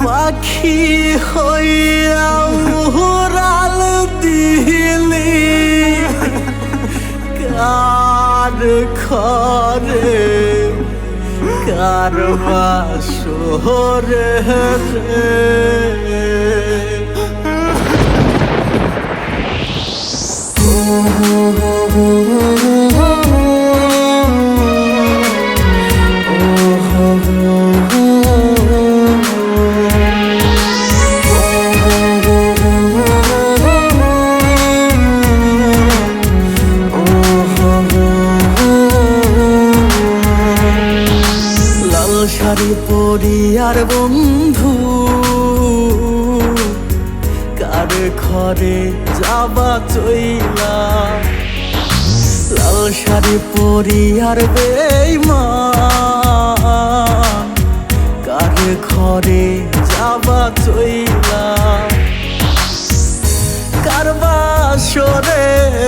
পাখি হইয়া উড়াল দিলি কার ঘরে কার বাসরে শাড়ি পরিয়ার বন্ধু কার ঘরে যাবা চইলা লাল শাড়ি পরিয়ার বেঈমান কার ঘরে যাবা চইলা কার বাসরে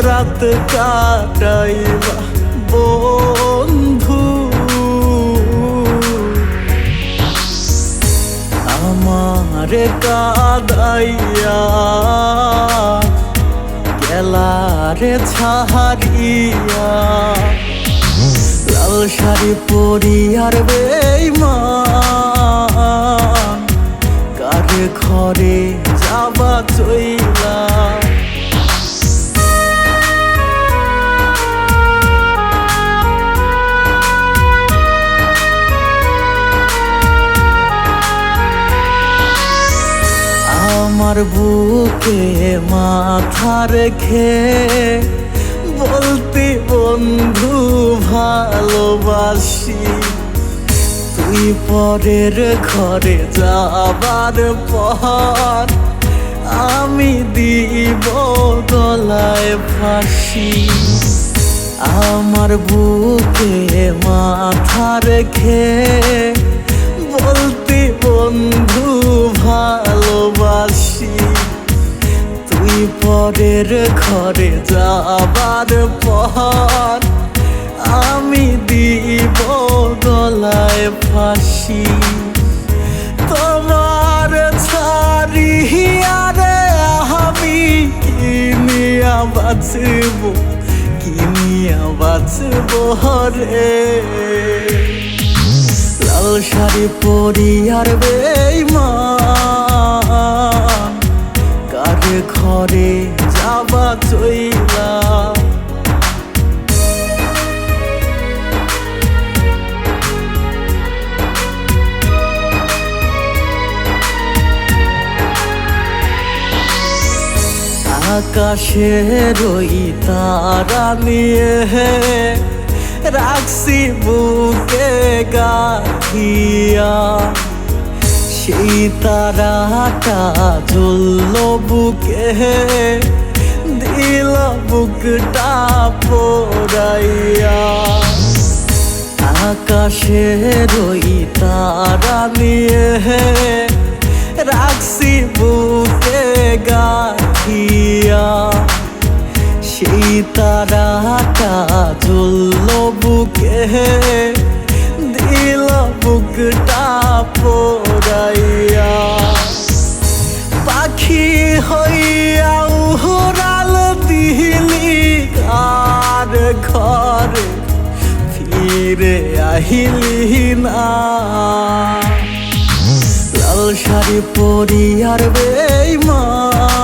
রাত কাটাইবা বন্ধু আমারে কাদাইয়া গেলারে ছাড়িয়া লাল শাড়ি পরিয়ার বেঈমান কার ঘরে যাবা চইলা আমার বুকে মাথা রেখে বলতে বন্ধু ভালোবাসি তুই পরের ঘরে যাবার পর আমি দিব গলায় ফাঁসি আমার বুকে মাথা রেখে বলতে বন্ধু ভালোবাসি তুই পরের ঘরে যাবার পর আমি দিব গলায় ফাঁসি তোমার ছাড়িয়া রে আমি কিনিয়া বাঁচব রে লাল শাড়ি পরিয়ার বেঈমান কার ঘরে যাবা চইলা আকাশের ওই তারা নিয়ে রাখছি বুকে গাথিয়া সেই তারাটা জ্বলল বুকে দিল বুকটা পোড়াইয়া আকাশের ওই তারা নিয়ে রাখছি বুকে গাথিয়া সেই তারাটা জ্বলল বুকে দিল বুকটা পোড়াইয়া পাখি হইয়া উড়াল দিলি কার ঘরে ফিরে আহিলি না লাল শাড়ি পরিয়ার বেঈমান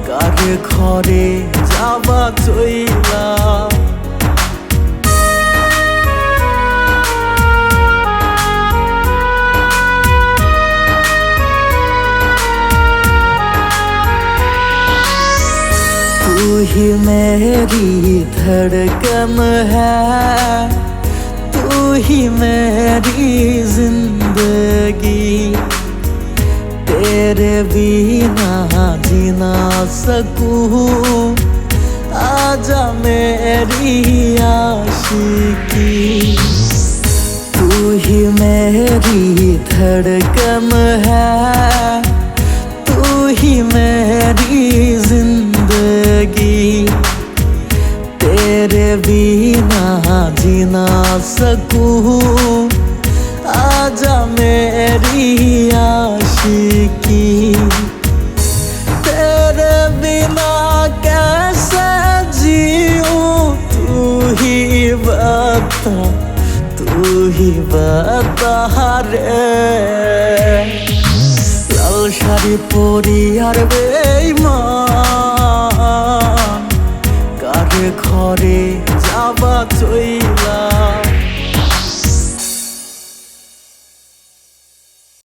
কার ঘরে যাবা চইলা तू ही मेरी धड़कन है तू ही मेरी जिंदगी तेरे बिना जी ना सकूं आजा मेरी आशिकी तू ही मेरी धड़कन है तू ही मेरी जिंदगी तेरे बिना जी ना सकूं आजा मैं मेरी आशिकी तेरे बिना कैसे जीऊं तू ही बता रे लाल শাড়ি পরি আর বেঈমান কারে ঘরে যাবা চইলা